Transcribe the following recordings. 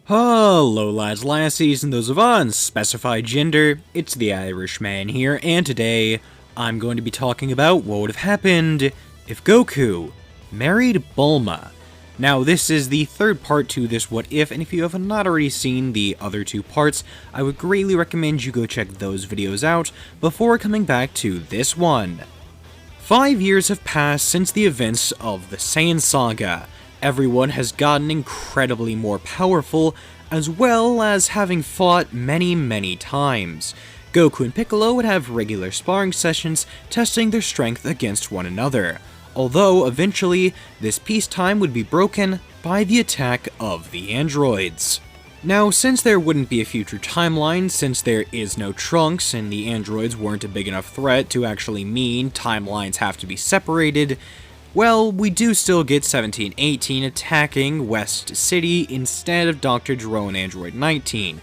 Hello lads, lassies, and those of unspecified gender, it's the Irishman here, and today I'm going to be talking about what would have happened if Goku married Bulma. Now this is the third part to this what if, and if you have not already seen the other two parts, I would greatly recommend you go check those videos out before coming back to this one. 5 years have passed since the events of the Saiyan Saga. Everyone has gotten incredibly more powerful, as well as having fought many times. Goku and Piccolo would have regular sparring sessions, testing their strength against one another, although eventually this peacetime would be broken by the attack of the androids. Now, since there wouldn't be a future timeline, since there is no Trunks and the androids weren't a big enough threat to actually mean timelines have to be separated, well, we do still get 1718 attacking West City instead of Dr. Gero and Android 19.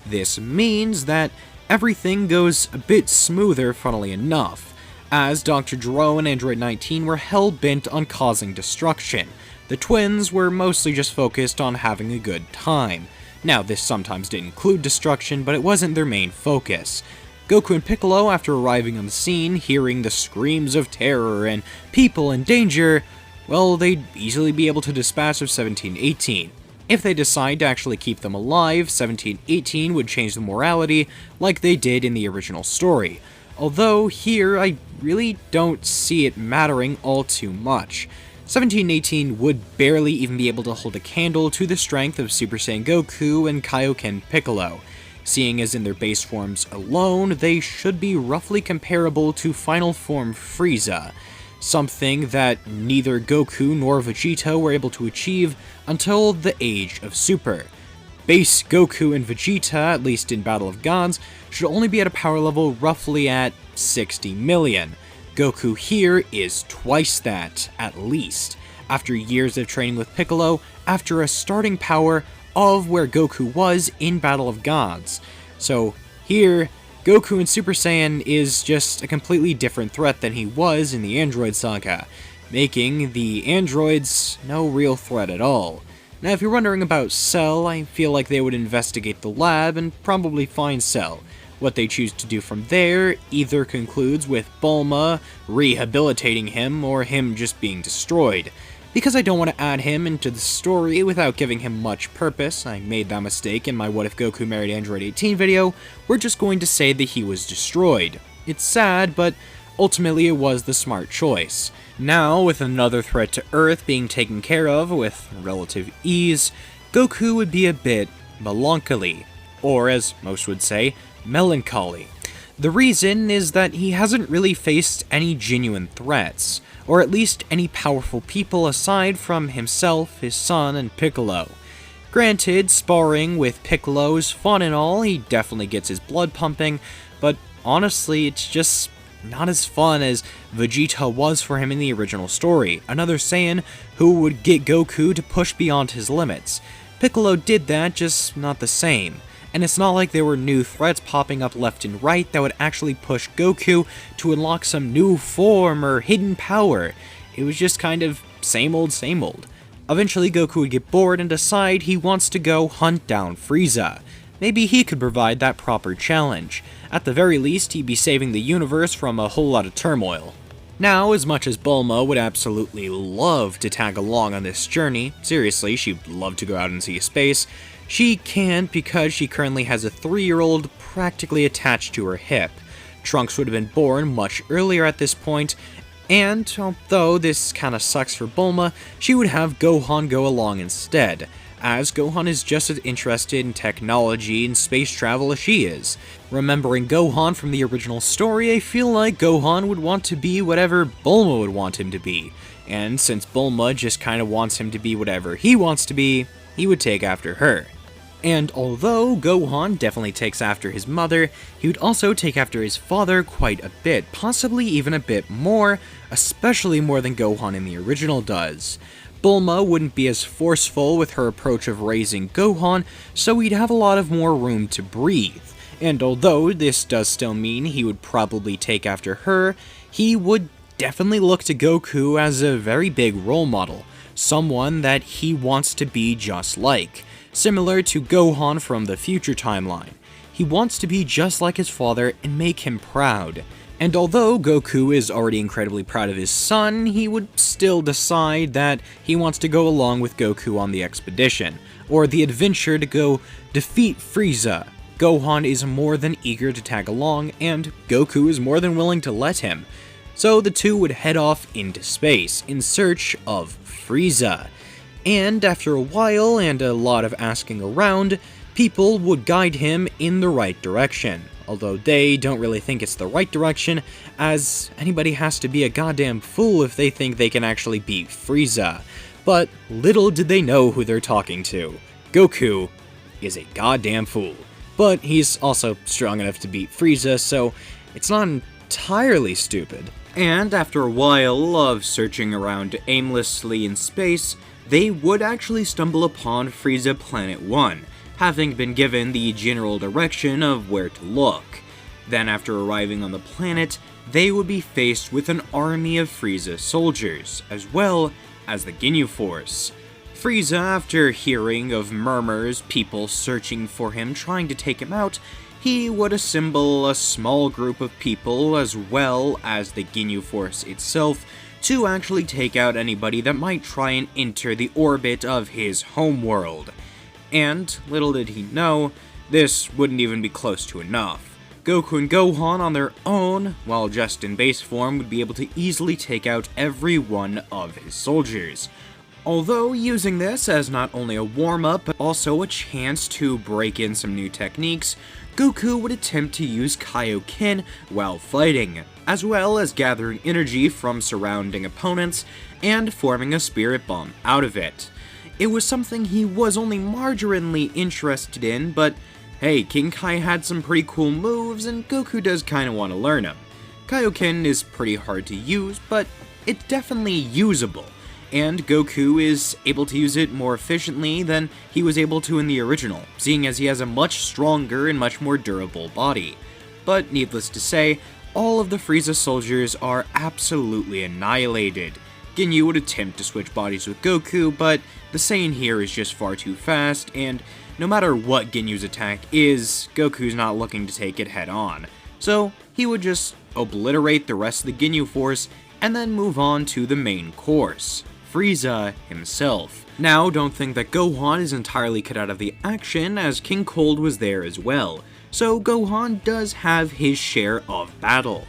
This means that everything goes a bit smoother, funnily enough, as Dr. Gero and Android 19 were hell-bent on causing destruction. The twins were mostly just focused on having a good time. Now, this sometimes did include destruction, but it wasn't their main focus. Goku and Piccolo, after arriving on the scene, hearing the screams of terror and people in danger, well, they'd easily be able to dispatch of 1718. If they decide to actually keep them alive, 1718 would change the morality like they did in the original story. Although, here, I really don't see it mattering all too much. 1718 would barely even be able to hold a candle to the strength of Super Saiyan Goku and Kaioken Piccolo. Seeing as in their base forms alone, they should be roughly comparable to Final Form Frieza, something that neither Goku nor Vegeta were able to achieve until the Age of Super. Base Goku and Vegeta, at least in Battle of Gods, should only be at a power level roughly at 60 million. Goku here is twice that, at least, after years of training with Piccolo, after a starting power of where Goku was in Battle of Gods. So here, Goku in Super Saiyan is just a completely different threat than he was in the Android Saga, making the androids no real threat at all. Now if you're wondering about Cell, I feel like they would investigate the lab and probably find Cell. What they choose to do from there either concludes with Bulma rehabilitating him or him just being destroyed. Because I don't want to add him into the story without giving him much purpose, I made that mistake in my What If Goku Married Android 18 video, we're just going to say that he was destroyed. It's sad, but ultimately it was the smart choice. Now, with another threat to Earth being taken care of with relative ease, Goku would be a bit melancholy, or as most would say, melancholy. The reason is that he hasn't really faced any genuine threats, or at least any powerful people aside from himself, his son, and Piccolo. Granted, sparring with Piccolo is fun and all, he definitely gets his blood pumping, but honestly, it's just not as fun as Vegeta was for him in the original story, another Saiyan who would get Goku to push beyond his limits. Piccolo did that, just not the same. And it's not like there were new threats popping up left and right that would actually push Goku to unlock some new form or hidden power. It was just kind of same old, same old. Eventually Goku would get bored and decide he wants to go hunt down Frieza. Maybe he could provide that proper challenge. At the very least, he'd be saving the universe from a whole lot of turmoil. Now, as much as Bulma would absolutely love to tag along on this journey, seriously, she'd love to go out and see space, she can't because she currently has a 3-year-old practically attached to her hip. Trunks would have been born much earlier at this point, and although this kinda sucks for Bulma, she would have Gohan go along instead, as Gohan is just as interested in technology and space travel as she is. Remembering Gohan from the original story, I feel like Gohan would want to be whatever Bulma would want him to be, and since Bulma just kinda wants him to be whatever he wants to be, he would take after her. And although Gohan definitely takes after his mother, he would also take after his father quite a bit, possibly even a bit more, especially more than Gohan in the original does. Bulma wouldn't be as forceful with her approach of raising Gohan, so he'd have a lot of more room to breathe. And although this does still mean he would probably take after her, he would definitely look to Goku as a very big role model, someone that he wants to be just like. similar to Gohan from the future timeline. He wants to be just like his father and make him proud. And although Goku is already incredibly proud of his son, he would still decide that he wants to go along with Goku on the expedition, or the adventure to go defeat Frieza. Gohan is more than eager to tag along, and Goku is more than willing to let him. So the two would head off into space in search of Frieza. And after a while and a lot of asking around, people would guide him in the right direction. Although they don't really think it's the right direction, as anybody has to be a goddamn fool if they think they can actually beat Frieza. But little did they know who they're talking to. Goku is a goddamn fool. But he's also strong enough to beat Frieza, so it's not entirely stupid. And after a while of searching around aimlessly in space, they would actually stumble upon Frieza Planet 1, having been given the general direction of where to look. Then after arriving on the planet, they would be faced with an army of Frieza soldiers, as well as the Ginyu Force. Frieza, after hearing of murmurs, people searching for him, trying to take him out, he would assemble a small group of people, as well as the Ginyu Force itself, to actually take out anybody that might try and enter the orbit of his homeworld. And, little did he know, this wouldn't even be close to enough. Goku and Gohan on their own, while just in base form, would be able to easily take out every one of his soldiers. Although using this as not only a warm-up, but also a chance to break in some new techniques, Goku would attempt to use Kaioken while fighting, as well as gathering energy from surrounding opponents and forming a spirit bomb out of it. It was something he was only marginally interested in, but hey, King Kai had some pretty cool moves and Goku does kinda want to learn them. Kaioken is pretty hard to use, but it's definitely usable, and Goku is able to use it more efficiently than he was able to in the original, seeing as he has a much stronger and much more durable body. But needless to say, all of the Frieza soldiers are absolutely annihilated. Ginyu would attempt to switch bodies with Goku, but the Saiyan here is just far too fast, and no matter what Ginyu's attack is, Goku's not looking to take it head on. So he would just obliterate the rest of the Ginyu Force, and then move on to the main course, Frieza himself. Now, don't think that Gohan is entirely cut out of the action, as King Cold was there as well, so Gohan does have his share of battle.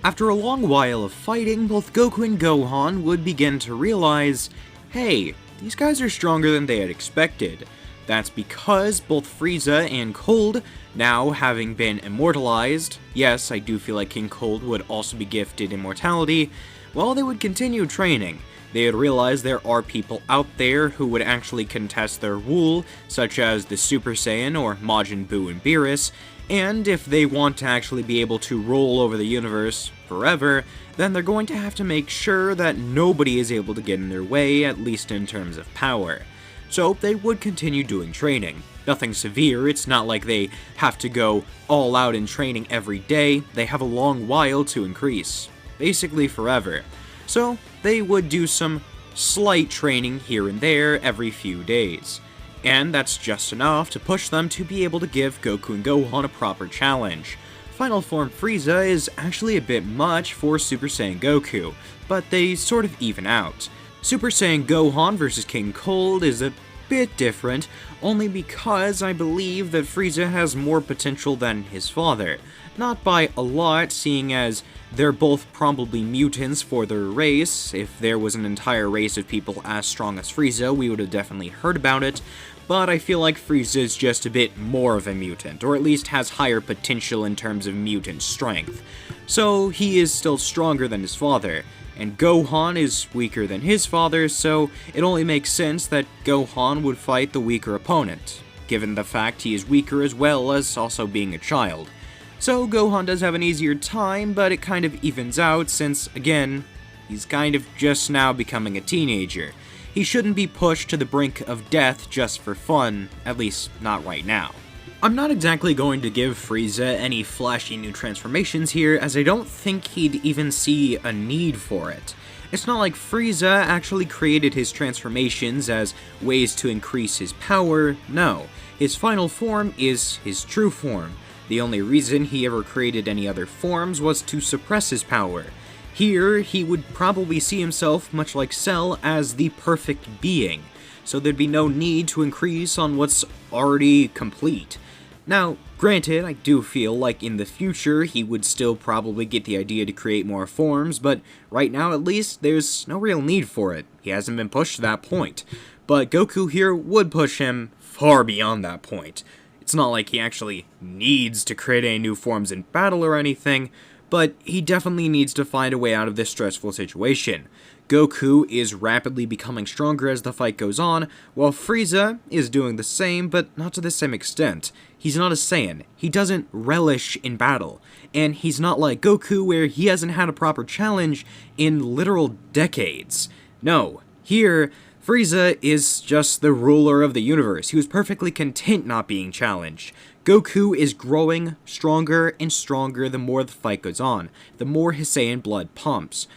After a long while of fighting, both Goku and Gohan would begin to realize, hey, these guys are stronger than they had expected. That's because both Frieza and Cold, now having been immortalized, yes, I do feel like King Cold would also be gifted immortality, well, they would continue training. They would realize there are people out there who would actually contest their rule, such as the Super Saiyan or Majin Buu and Beerus, and if they want to actually be able to rule over the universe forever, then they're going to have to make sure that nobody is able to get in their way, at least in terms of power. So they would continue doing training. Nothing severe, it's not like they have to go all out in training every day, they have a long while to increase. Basically forever. So they would do some slight training here and there every few days. And that's just enough to push them to be able to give Goku and Gohan a proper challenge. Final Form Frieza is actually a bit much for Super Saiyan Goku, but they sort of even out. Super Saiyan Gohan vs King Cold is a bit different, only because I believe that Frieza has more potential than his father. Not by a lot, seeing as they're both probably mutants for their race. If there was an entire race of people as strong as Frieza, we would have definitely heard about it, but I feel like Frieza is just a bit more of a mutant, or at least has higher potential in terms of mutant strength. So he is still stronger than his father, and Gohan is weaker than his father, so it only makes sense that Gohan would fight the weaker opponent, given the fact he is weaker as well as also being a child. So Gohan does have an easier time, but it kind of evens out since, again, he's kind of just now becoming a teenager. He shouldn't be pushed to the brink of death just for fun, at least not right now. I'm not exactly going to give Frieza any flashy new transformations here, as I don't think he'd even see a need for it. It's not like Frieza actually created his transformations as ways to increase his power, no. His final form is his true form. The only reason he ever created any other forms was to suppress his power. Here, he would probably see himself, much like Cell, as the perfect being, so there'd be no need to increase on what's already complete. Now, granted, I do feel like in the future he would still probably get the idea to create more forms, but right now at least, there's no real need for it. He hasn't been pushed to that point. But Goku here would push him far beyond that point. It's not like he actually needs to create any new forms in battle or anything, but he definitely needs to find a way out of this stressful situation. Goku is rapidly becoming stronger as the fight goes on, while Frieza is doing the same, but not to the same extent. He's not a Saiyan, he doesn't relish in battle, and he's not like Goku where he hasn't had a proper challenge in literal decades. No, here, Frieza is just the ruler of the universe. He was perfectly content not being challenged. Goku is growing stronger and stronger the more the fight goes on, the more his Saiyan blood pumps.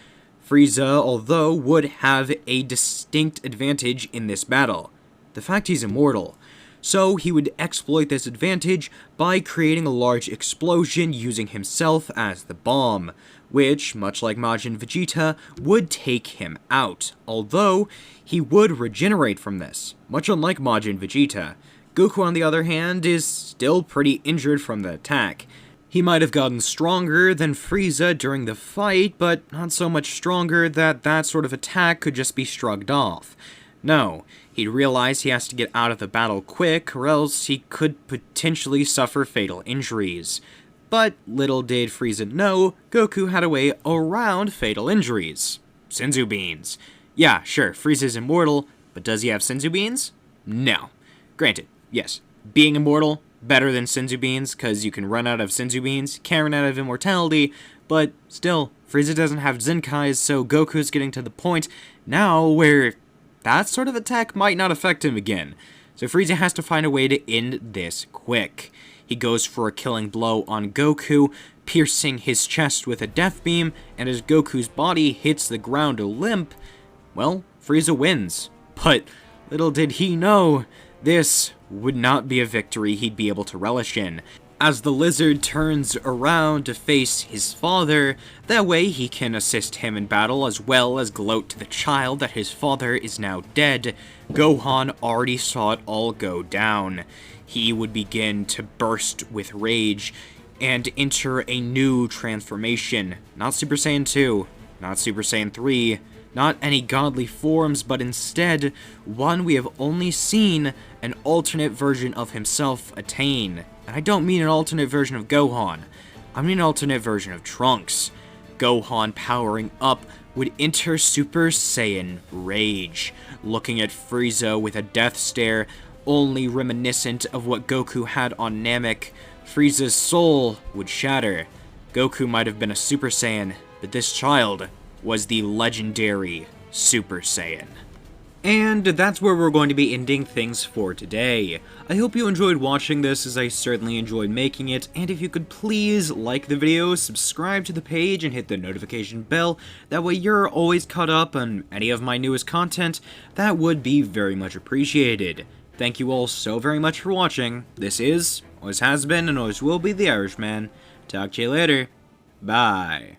Frieza, although, would have a distinct advantage in this battle. The fact he's immortal. So he would exploit this advantage by creating a large explosion using himself as the bomb, which, much like Majin Vegeta, would take him out, although he would regenerate from this, much unlike Majin Vegeta. Goku, on the other hand, is still pretty injured from the attack. He might have gotten stronger than Frieza during the fight, but not so much stronger that that sort of attack could just be shrugged off. No, he'd realize he has to get out of the battle quick, or else he could potentially suffer fatal injuries. But little did Frieza know, Goku had a way around fatal injuries. Senzu beans. Yeah, sure, Frieza's immortal, but does he have Senzu beans? No. Granted, yes, being immortal, better than Senzu beans, because you can run out of Senzu beans, can't run out of immortality, but still, Frieza doesn't have Zenkais, so Goku's getting to the point now where that sort of attack might not affect him again. So Frieza has to find a way to end this quick. He goes for a killing blow on Goku, piercing his chest with a death beam, and as Goku's body hits the ground limp, well, Frieza wins. But little did he know, this would not be a victory he'd be able to relish in. As the lizard turns around to face his father, that way he can assist him in battle as well as gloat to the child that his father is now dead, Gohan already saw it all go down. He would begin to burst with rage and enter a new transformation. Not Super Saiyan 2, not Super Saiyan 3, not any godly forms, but instead, one we have only seen an alternate version of himself attain. And I don't mean an alternate version of Gohan, I mean an alternate version of Trunks. Gohan powering up would enter Super Saiyan Rage, looking at Frieza with a death stare, only reminiscent of what Goku had on Namek. Frieza's soul would shatter. Goku might have been a Super Saiyan, but this child was the legendary Super Saiyan. And that's where we're going to be ending things for today. I hope you enjoyed watching this, as I certainly enjoyed making it, and if you could please like the video, subscribe to the page, and hit the notification bell, that way you're always caught up on any of my newest content, that would be very much appreciated. Thank you all so very much for watching. This is, always has been, and always will be the Irishman. Talk to you later. Bye.